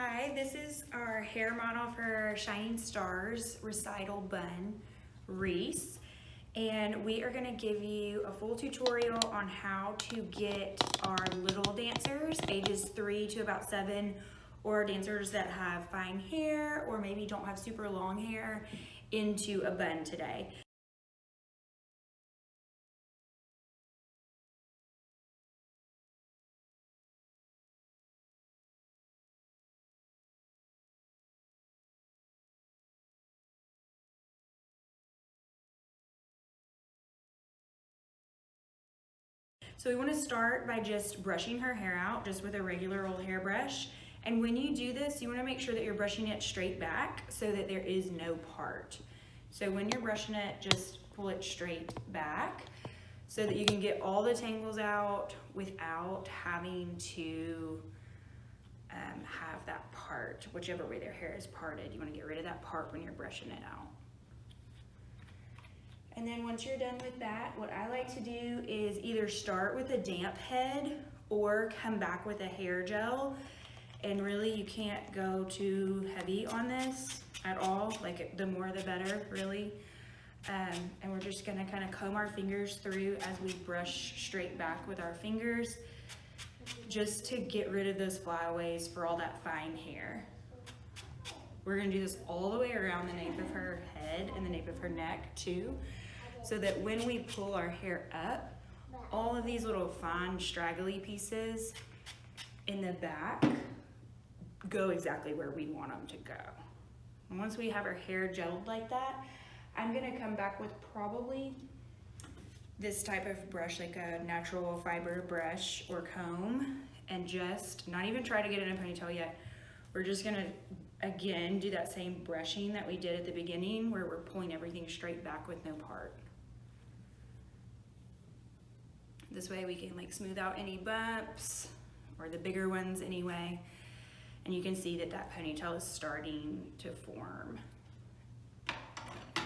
Hi, this is our hair model for Shining Stars recital bun, Reese. And we are gonna give you a full tutorial on how to get our little dancers, ages 3 to about 7, or dancers that have fine hair or maybe don't have super long hair, into a bun today. So we want to start by just brushing her hair out just with a regular old hairbrush. And when you do this, you want to make sure that you're brushing it straight back so that there is no part. So when you're brushing it, just pull it straight back so that you can get all the tangles out without having to have that part, whichever way their hair is parted. You want to get rid of that part when you're brushing it out. And then once you're done with that, what I like to do is either start with a damp head or come back with a hair gel. And really you can't go too heavy on this at all. Like the more the better, really. And we're just gonna kind of comb our fingers through as we brush straight back with our fingers, just to get rid of those flyaways for all that fine hair. We're gonna do this all the way around the nape of her head and the nape of her neck too, so that when we pull our hair up, all of these little fine straggly pieces in the back go exactly where we want them to go. And once we have our hair gelled like that, I'm gonna come back with probably this type of brush, like a natural fiber brush or comb, and just not even try to get it in a ponytail yet. We're just gonna, again, do that same brushing that we did at the beginning where we're pulling everything straight back with no part. This way we can like smooth out any bumps, or the bigger ones anyway. And you can see that that ponytail is starting to form.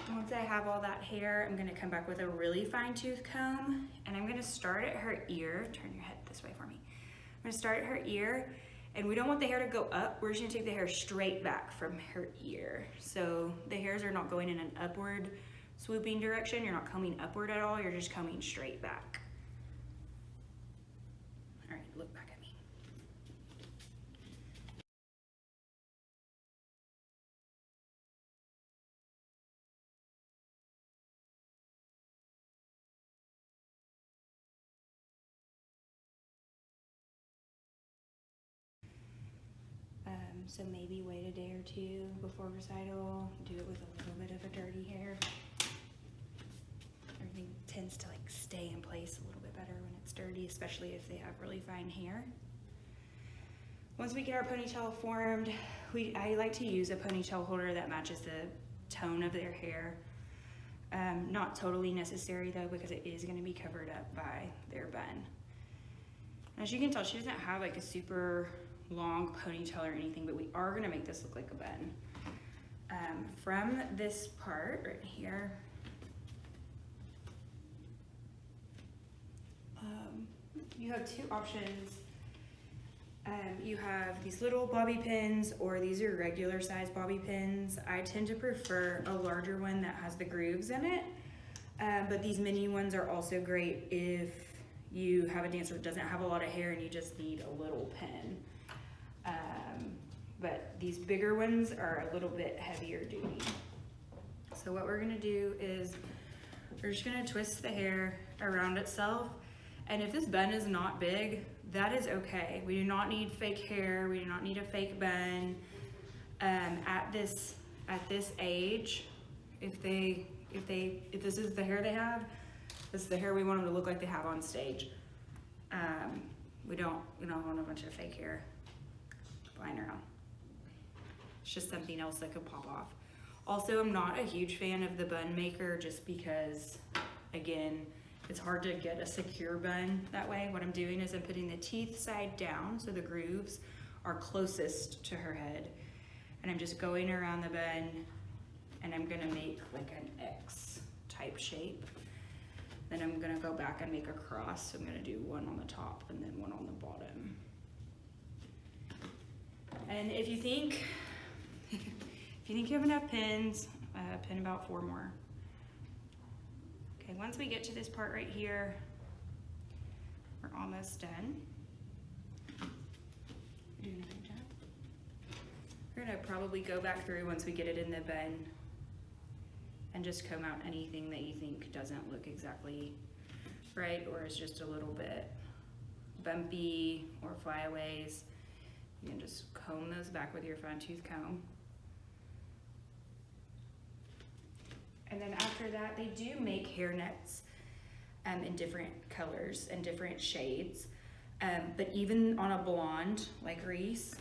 Once I have all that hair, I'm gonna come back with a really fine tooth comb, and I'm gonna start at her ear. Turn your head this way for me. I'm gonna start at her ear, and we don't want the hair to go up. We're just gonna take the hair straight back from her ear. So the hairs are not going in an upward swooping direction. You're not combing upward at all. You're just combing straight back. All right, look back at me. So maybe wait a day or two before recital. Do it with a little bit of a dirty hair. Everything tends to like stay in place a little bit better when it's dirty, especially if they have really fine hair. Once we get our ponytail formed, I like to use a ponytail holder that matches the tone of their hair. Not totally necessary though, because it is going to be covered up by their bun. As you can tell, she doesn't have like a super long ponytail or anything, but we are going to make this look like a bun. From this part right here, you have two options. You have these little bobby pins, or these are regular size bobby pins. I tend to prefer a larger one that has the grooves in it, but these mini ones are also great if you have a dancer that doesn't have a lot of hair and you just need a little pin. But these bigger ones are a little bit heavier duty. So what we're gonna do is we're just gonna twist the hair around itself. And if this bun is not big, that is okay. We do not need fake hair. We do not need a fake bun. At this age, if this is the hair they have, this is the hair we want them to look like they have on stage. We don't want a bunch of fake hair flying around. It's just something else that could pop off. Also, I'm not a huge fan of the bun maker just because, again, it's hard to get a secure bun that way. What I'm doing is I'm putting the teeth side down so the grooves are closest to her head. And I'm just going around the bun, and I'm gonna make like an X type shape. Then I'm gonna go back and make a cross. So I'm gonna do one on the top and then one on the bottom. And if you think you have enough pins, pin about 4 more. Okay, once we get to this part right here, we're almost done. You're doing a good job. We're gonna probably go back through once we get it in the bun and just comb out anything that you think doesn't look exactly right or is just a little bit bumpy or flyaways. You can just comb those back with your fine tooth comb. And then after that, they do make hair nets in different colors and different shades. But even on a blonde like Reese,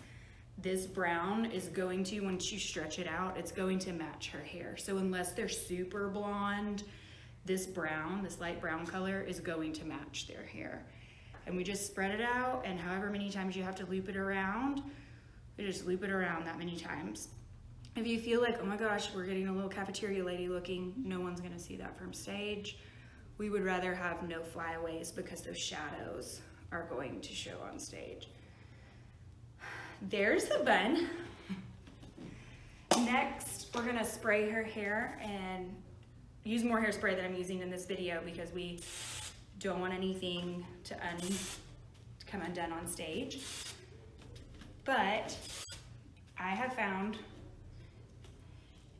this brown is going to, once you stretch it out, it's going to match her hair. So unless they're super blonde, this brown, this light brown color is going to match their hair. And we just spread it out, and however many times you have to loop it around, we just loop it around that many times. If you feel like, oh my gosh, we're getting a little cafeteria lady looking, no one's gonna see that from stage. We would rather have no flyaways because those shadows are going to show on stage. There's the bun. Next, we're gonna spray her hair and use more hairspray than I'm using in this video because we don't want anything to come undone on stage. But I have found,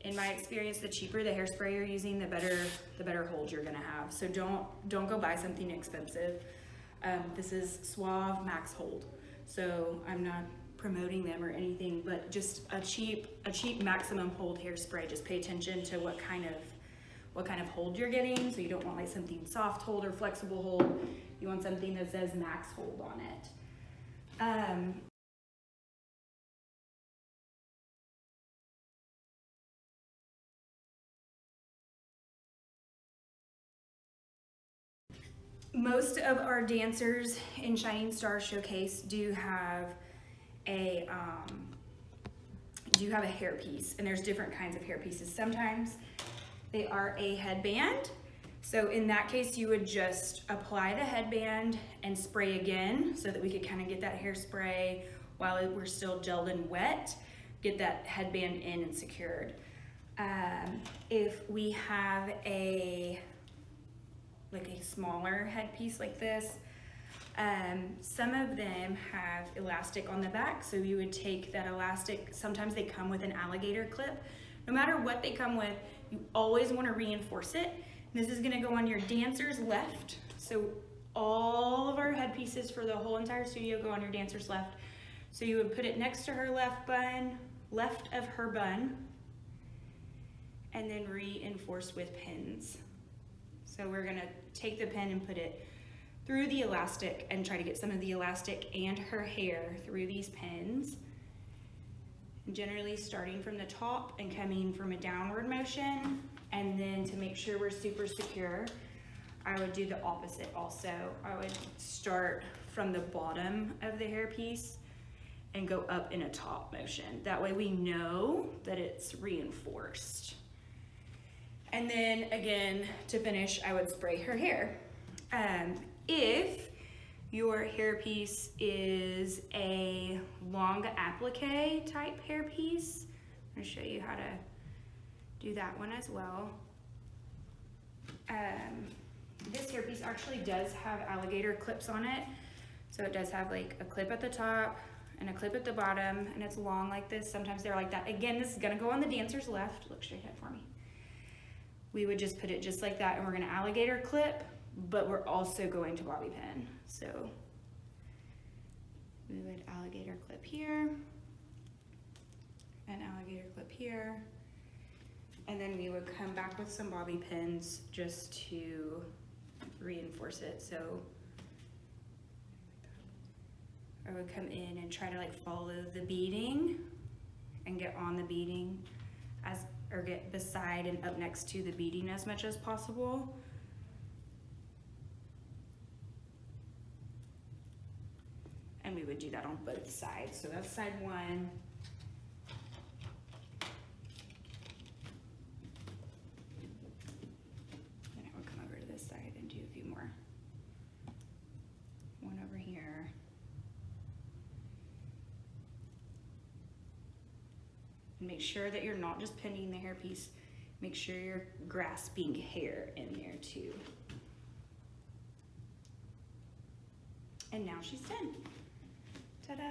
in my experience, the cheaper the hairspray you're using, the better hold you're gonna have. So don't go buy something expensive. This is Suave Max Hold. So I'm not promoting them or anything, but just a cheap maximum hold hairspray. Just pay attention to what kind of hold you're getting. So you don't want like something soft hold or flexible hold. You want something that says max hold on it. Most of our dancers in Shining Star Showcase do have a hairpiece, and there's different kinds of hairpieces. Sometimes they are a headband. So in that case, you would just apply the headband and spray again so that we could kind of get that hairspray while we're still gelled and wet, get that headband in and secured. If we have a smaller headpiece like this, some of them have elastic on the back, so you would take that elastic. Sometimes they come with an alligator clip. No matter what they come with, you always want to reinforce it. This is going to go on your dancer's left, so all of our headpieces for the whole entire studio go on your dancer's left. So you would put it next to her left of her bun, and then reinforce with pins. So we're gonna take the pin and put it through the elastic and try to get some of the elastic and her hair through these pins. And generally starting from the top and coming from a downward motion. And then to make sure we're super secure, I would do the opposite also. I would start from the bottom of the hairpiece and go up in a top motion. That way we know that it's reinforced. And then again, to finish, I would spray her hair. If your hairpiece is a long applique type hairpiece, I'm gonna show you how to do that one as well. This hairpiece actually does have alligator clips on it. So it does have like a clip at the top and a clip at the bottom, and it's long like this. Sometimes they're like that. Again, this is gonna go on the dancer's left. Look straight ahead for me. We would just put it just like that, and we're gonna alligator clip, but we're also going to bobby pin. So we would alligator clip here, and alligator clip here, and then we would come back with some bobby pins just to reinforce it. So I would come in and try to like follow the beading and get on the beading or get beside and up next to the beading as much as possible. And we would do that on both sides. So that's side one. Then I would come over to this side and do a few more. One over here. And make sure that you're not just pinning the hairpiece. Make sure you're grasping hair in there too. And now she's done. Ta-da!